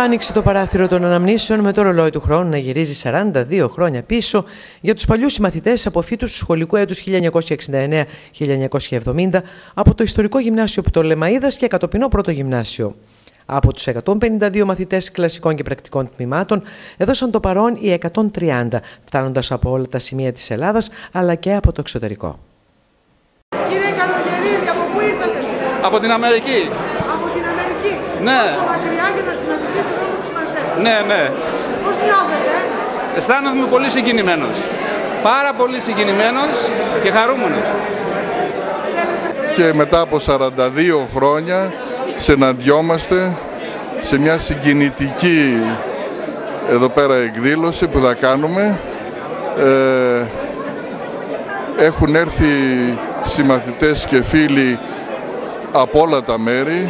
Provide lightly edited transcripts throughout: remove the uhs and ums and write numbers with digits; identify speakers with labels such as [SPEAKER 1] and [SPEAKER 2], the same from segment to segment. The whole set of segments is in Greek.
[SPEAKER 1] Άνοιξε το παράθυρο των αναμνήσεων με το ρολόι του χρόνου να γυρίζει 42 χρόνια πίσω για τους παλιούς συμμαθητές αποφύτους του σχολικού έτους 1969-1970 από το ιστορικό γυμνάσιο Πτολεμαΐδας και κατοπινό πρώτο γυμνάσιο. Από τους 152 μαθητές κλασικών και πρακτικών τμήματων έδωσαν το παρόν οι 130, φτάνοντας από όλα τα σημεία της Ελλάδας αλλά και από το εξωτερικό.
[SPEAKER 2] Κύριε Καλογερίδη, από πού ήρθατε εσείς?
[SPEAKER 3] Από την Αμερική.
[SPEAKER 2] Από την Αμερική.
[SPEAKER 3] Ναι.
[SPEAKER 2] Τόσο μακριά για να συναντηθείτε με τους μαθητές.
[SPEAKER 3] Ναι, ναι.
[SPEAKER 2] Πώς νιώθετε?
[SPEAKER 3] Αισθάνομαι πολύ συγκινημένος. Πάρα πολύ συγκινημένος και χαρούμενος.
[SPEAKER 4] Και μετά από 42 χρόνια συναντιόμαστε σε μια συγκινητική εδώ πέρα εκδήλωση που θα κάνουμε. Έχουν έρθει συμμαθητές και φίλοι από όλα τα μέρη.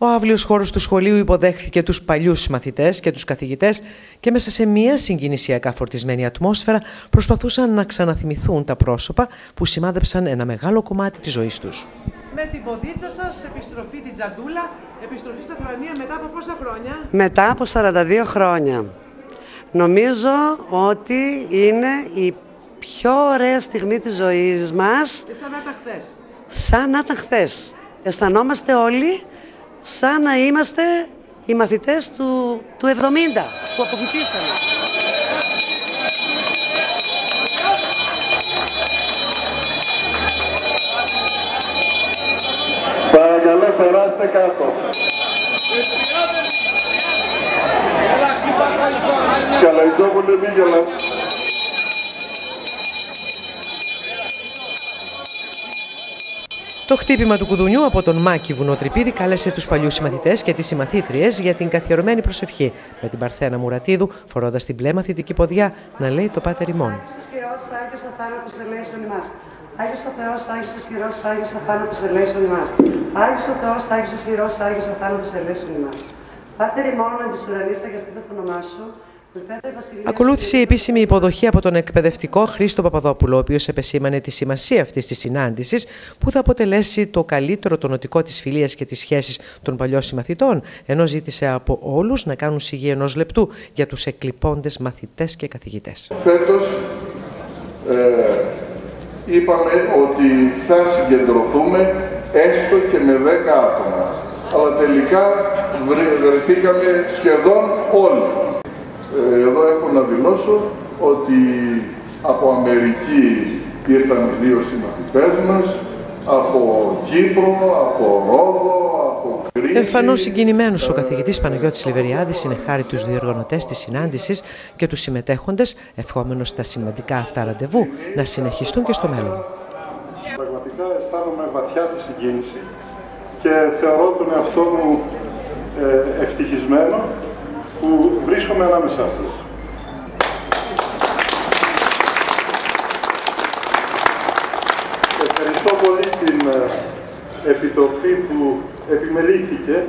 [SPEAKER 1] Ο αύλιος χώρος του σχολείου υποδέχθηκε τους παλιούς μαθητές και τους καθηγητές και μέσα σε μια συγκινησιακά φορτισμένη ατμόσφαιρα προσπαθούσαν να ξαναθυμηθούν τα πρόσωπα που σημάδεψαν ένα μεγάλο κομμάτι της ζωής τους.
[SPEAKER 2] Με την ποδίτσα σας, επιστροφή την τζαντούλα, επιστροφή στα Θρανία μετά από πόσα χρόνια?
[SPEAKER 5] Μετά από 42 χρόνια. Νομίζω ότι είναι η πιο ωραία στιγμή της ζωής μας.
[SPEAKER 2] Και σαν να ήταν χθες.
[SPEAKER 5] Σαν να ήταν χθες. Αισθανόμαστε όλοι σαν να είμαστε οι μαθητές του 70 που αποφοιτήσαμε.
[SPEAKER 4] Παρακαλώ, περάστε κάτω. Καλαϊτζόπουλε, μη γελάς.
[SPEAKER 1] Το χτύπημα του κουδουνιού από τον Μάκη Βουνοτρυπίδη κάλεσε τους παλιούς συμμαθητές και τις συμμαθήτριες για την καθιερωμένη προσευχή, με την Παρθένα Μουρατίδου φορώντας την μπλε μαθητική ποδιά να λέει το Πάτερ ημών.
[SPEAKER 5] Άγιος ισχυρός, Άγιος αθάνατος ελέησον ημάς. Άγιος ο Θεός, Άγιος ισχυρός, Άγιος αθάνατος ελέησον ημάς. Άγιος ο Θεός, Άγιος ισχυρός, Άγιος αθάνατος ελέησον ημάς. Πάτερ ημών εν της ουρανής, αγιαστήτω το όνομά σου.
[SPEAKER 1] Ακολούθησε η επίσημη υποδοχή από τον εκπαιδευτικό Χρήστο Παπαδόπουλο, ο οποίος επεσήμανε τη σημασία αυτής της συνάντησης που θα αποτελέσει το καλύτερο τονωτικό της φιλίας και της σχέσης των παλιών συμμαθητών, ενώ ζήτησε από όλους να κάνουν σιγή ενός λεπτού για τους εκλειπώντες μαθητές και καθηγητές.
[SPEAKER 4] Φέτος είπαμε ότι θα συγκεντρωθούμε έστω και με 10 άτομα, αλλά τελικά βρεθήκαμε σχεδόν όλοι. Εδώ έχω να δηλώσω ότι από Αμερική ήρθαν οι 2 συμμαθητές μας, από Κύπρο, από Ρόδο, από Κρήτη.
[SPEAKER 1] Εμφανώς συγκινημένος ο καθηγητής Παναγιώτης Λιβεριάδης συνεχάρει τους διοργανωτές της συνάντησης και τους συμμετέχοντες, ευχόμενος τα σημαντικά αυτά ραντεβού να συνεχιστούν και στο μέλλον.
[SPEAKER 6] Πραγματικά αισθάνομαι βαθιά τη συγκίνηση και θεωρώ τον εαυτό μου ευτυχισμένο που βρίσκομαι ανάμεσά σας. Ευχαριστώ πολύ την Επιτροπή που επιμελήθηκε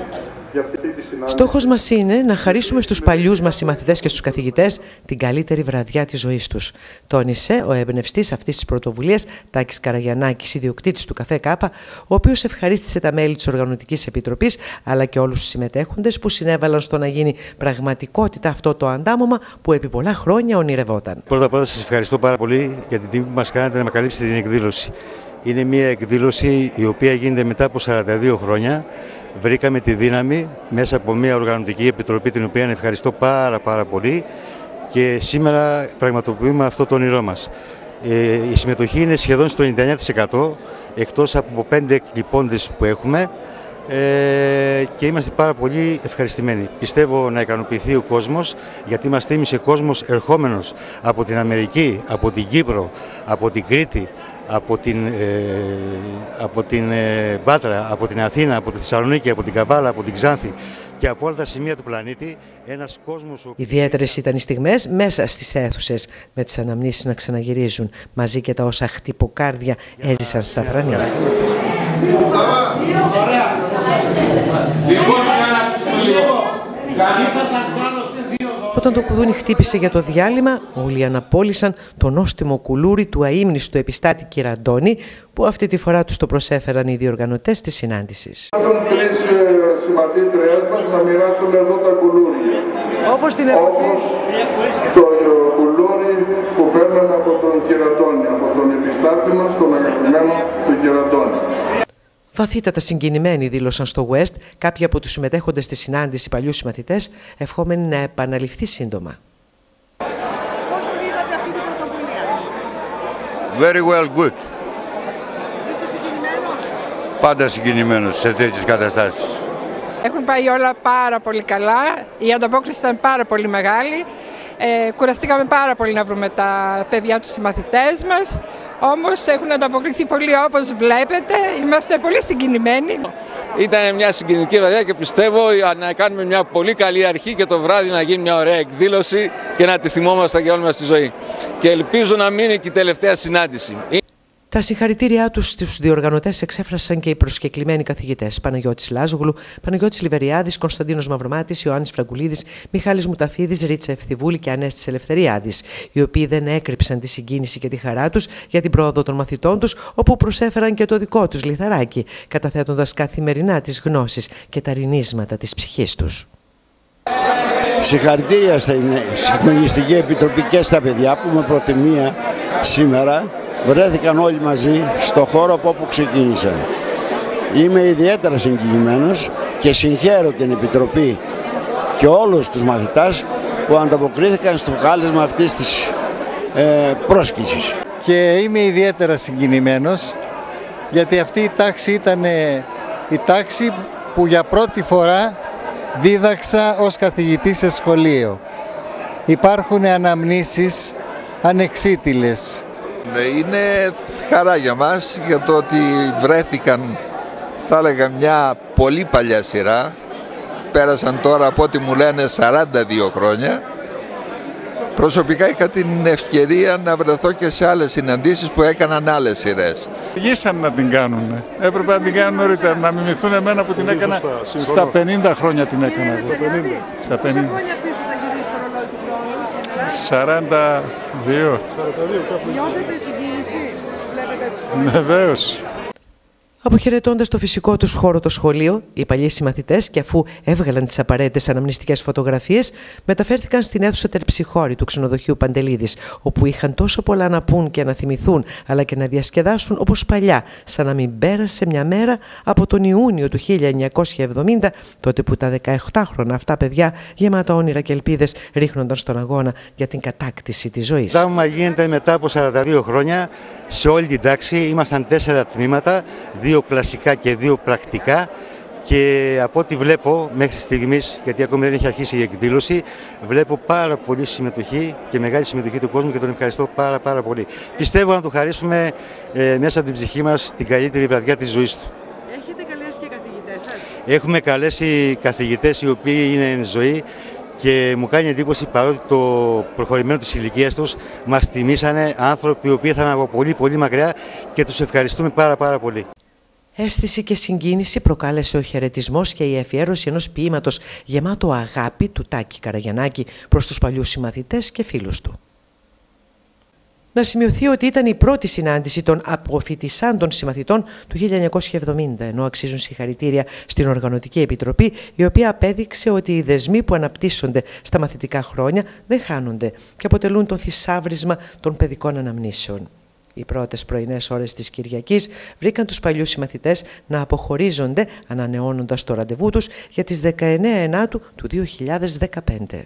[SPEAKER 6] για αυτή τη συνάντηση.
[SPEAKER 1] Στόχος μας είναι να χαρίσουμε στους παλιούς μας συμμαθητές και στους καθηγητές την καλύτερη βραδιά της ζωής τους, τόνισε ο εμπνευστής αυτής της πρωτοβουλίας, Τάκης Καραγιαννάκης, ιδιοκτήτης του Καφέ Κάπα, ο οποίος ευχαρίστησε τα μέλη της Οργανωτικής Επιτροπής αλλά και όλους τους συμμετέχοντες που συνέβαλαν στο να γίνει πραγματικότητα αυτό το αντάμωμα που επί πολλά χρόνια ονειρευόταν.
[SPEAKER 7] Πρώτα απ' όλα σας ευχαριστώ πάρα πολύ για την τιμή που μας κάνατε να με καλύψετε την εκδήλωση. Είναι μια εκδήλωση η οποία γίνεται μετά από 42 χρόνια. Βρήκαμε τη δύναμη μέσα από μια οργανωτική επιτροπή, την οποία ευχαριστώ πάρα πολύ, και σήμερα πραγματοποιούμε αυτό το όνειρό μας. Η συμμετοχή είναι σχεδόν στο 99%, εκτός από 5 εκλειπώντες που έχουμε, και είμαστε πάρα πολύ ευχαριστημένοι. Πιστεύω να ικανοποιηθεί ο κόσμος, γιατί μας θύμισε κόσμος ερχόμενος από την Αμερική, από την Κύπρο, από την Κρήτη, από την Πάτρα, από την Αθήνα, από τη Θεσσαλονίκη, από την Καβάλα, από την Ξάνθη και από όλα τα σημεία του πλανήτη. Ένας κόσμος...
[SPEAKER 1] Ιδιαίτερες ήταν οι στιγμές μέσα στις αίθουσες, με τις αναμνήσεις να ξαναγυρίζουν, μαζί και τα όσα χτυποκάρδια έζησαν στα Θρανία.
[SPEAKER 8] Λοιπόν, θα σας βάλω σε 2 δώρα.
[SPEAKER 1] Όταν το κουδούνι χτύπησε για το διάλειμμα, όλοι αναπόλυσαν το νόστιμο κουλούρι του αείμνηστου επιστάτη Κυραντώνη, που αυτή τη φορά τους το προσέφεραν οι διοργανωτές της συνάντησης.
[SPEAKER 4] Έχουν τρεις συμμαθήτριές μας να μοιράσουν εδώ τα κουλούρια.
[SPEAKER 2] Όπως την εποχή.
[SPEAKER 4] Όπως το κουλούρι που παίρνουμε από τον Κυραντώνη, από τον επιστάτη μας, τον αγαπημένο του Κυραντώνη.
[SPEAKER 1] Βαθύτατα συγκινημένοι δήλωσαν στο West κάποιοι από τους συμμετέχοντες στη συνάντηση παλιούς συμμαθητές, ευχόμενοι να επαναληφθεί σύντομα.
[SPEAKER 2] Πώς είδατε αυτή την πρωτοβουλία?
[SPEAKER 7] Very well, good.
[SPEAKER 2] Είστε συγκινημένος?
[SPEAKER 7] Πάντα συγκινημένος σε τέτοιες καταστάσεις.
[SPEAKER 8] Έχουν πάει όλα πάρα πολύ καλά, η ανταπόκριση ήταν πάρα πολύ μεγάλη. Κουραστήκαμε πάρα πολύ να βρούμε τα παιδιά τους συμμαθητές μας, όμως έχουν ανταποκριθεί πολύ όπως βλέπετε, είμαστε πολύ συγκινημένοι.
[SPEAKER 9] Ήταν μια συγκινητική βραδιά και πιστεύω να κάνουμε μια πολύ καλή αρχή και το βράδυ να γίνει μια ωραία εκδήλωση και να τη θυμόμαστε για όλη μας τη ζωή. Και ελπίζω να μην είναι και η τελευταία συνάντηση.
[SPEAKER 1] Τα συγχαρητήριά τους στους διοργανωτές εξέφρασαν και οι προσκεκλημένοι καθηγητές Παναγιώτης Λάζογλου, Παναγιώτης Λιβεριάδης, Κωνσταντίνος Μαυρομάτης, Ιωάννης Φραγκουλίδης, Μιχάλης Μουταφίδης, Ρίτσα Ευθυβούλη και Ανέστης Ελευθεριάδης, οι οποίοι δεν έκρυψαν τη συγκίνηση και τη χαρά τους για την πρόοδο των μαθητών τους, όπου προσέφεραν και το δικό τους λιθαράκι, καταθέτοντας καθημερινά τις γνώσεις και τα ρινίσματα της ψυχής τους.
[SPEAKER 10] Συγχαρητήρια στην Συντονιστική Επιτροπή και στα παιδιά που με προθυμία σήμερα βρέθηκαν όλοι μαζί στο χώρο από όπου ξεκίνησαν. Είμαι ιδιαίτερα συγκινημένος και συγχαίρω την Επιτροπή και όλους τους μαθητάς που ανταποκρίθηκαν στο κάλεσμα αυτής της πρόσκλησης.
[SPEAKER 11] Και είμαι ιδιαίτερα συγκινημένος γιατί αυτή η τάξη ήταν η τάξη που για πρώτη φορά δίδαξα ως καθηγητής σε σχολείο. Υπάρχουν αναμνήσεις ανεξίτηλες.
[SPEAKER 12] Είναι χαρά για μας για το ότι βρέθηκαν, θα έλεγα, μια πολύ παλιά σειρά. Πέρασαν τώρα από ό,τι μου λένε 42 χρόνια. Προσωπικά είχα την ευκαιρία να βρεθώ και σε άλλες συναντήσεις που έκαναν άλλες σειρές.
[SPEAKER 6] Αργήσαν να την κάνουν. Έπρεπε να την κάνουν νωρίτερα, να μιμηθούν εμένα που την έκανα στα 50 χρόνια την έκανα. Στα 50.
[SPEAKER 2] Πόσα χρόνια πίσω θα γυρίσει το ρολόι του χρόνου σήμερα?
[SPEAKER 6] 42.
[SPEAKER 2] Νιώθετε συγκίνηση? Βλέπετε τους
[SPEAKER 6] Βεβαίως.
[SPEAKER 1] Αποχαιρετώντας το φυσικό τους χώρο το σχολείο, οι παλιοί συμμαθητές, και αφού έβγαλαν τις απαραίτητες αναμνηστικές φωτογραφίες, μεταφέρθηκαν στην αίθουσα τερψιχώρη του ξενοδοχείου Παντελίδης, όπου είχαν τόσο πολλά να πούν και να θυμηθούν, αλλά και να διασκεδάσουν όπως παλιά, σαν να μην πέρασε μια μέρα από τον Ιούνιο του 1970, τότε που τα 17χρονα αυτά παιδιά, γεμάτα όνειρα και ελπίδες, ρίχνονταν στον αγώνα για την κατάκτηση της ζωής.
[SPEAKER 7] Τάμα γίνεται μετά από 42 χρόνια σε όλη την τάξη. Ήμασταν 4 τμήματα, 2 κλασικά και 2 πρακτικά, και από ό,τι βλέπω μέχρι στιγμής, γιατί ακόμη δεν έχει αρχίσει η εκδήλωση, βλέπω πάρα πολύ συμμετοχή και μεγάλη συμμετοχή του κόσμου και τον ευχαριστώ πάρα πολύ. Πιστεύω να του χαρίσουμε μέσα από την ψυχή μας την καλύτερη βραδιά της ζωής του.
[SPEAKER 2] Έχετε καλέσει και καθηγητές σας?
[SPEAKER 7] Έχουμε καλέσει καθηγητές οι οποίοι είναι εν ζωή και μου κάνει εντύπωση, παρότι το προχωρημένο της ηλικίας τους μας τιμήσανε άνθρωποι οι οποίοι ήρθαν από πολύ μακριά και τους ευχαριστούμε πάρα πολύ.
[SPEAKER 1] Αίσθηση και συγκίνηση προκάλεσε ο χαιρετισμός και η αφιέρωση ενός ποίηματος γεμάτο αγάπη του Τάκη Καραγιαννάκη προς τους παλιούς συμμαθητές και φίλους του. Να σημειωθεί ότι ήταν η πρώτη συνάντηση των αποφοιτησάντων συμμαθητών του 1970, ενώ αξίζουν συγχαρητήρια στην Οργανωτική Επιτροπή, η οποία απέδειξε ότι οι δεσμοί που αναπτύσσονται στα μαθητικά χρόνια δεν χάνονται και αποτελούν το θησάβρισμα των παιδικών αναμνήσεων. Οι πρώτες πρωινές ώρες της Κυριακής βρήκαν τους παλιούς συμμαθητές να αποχωρίζονται, ανανεώνοντας το ραντεβού τους για τις 19 Ενάτου του 2015.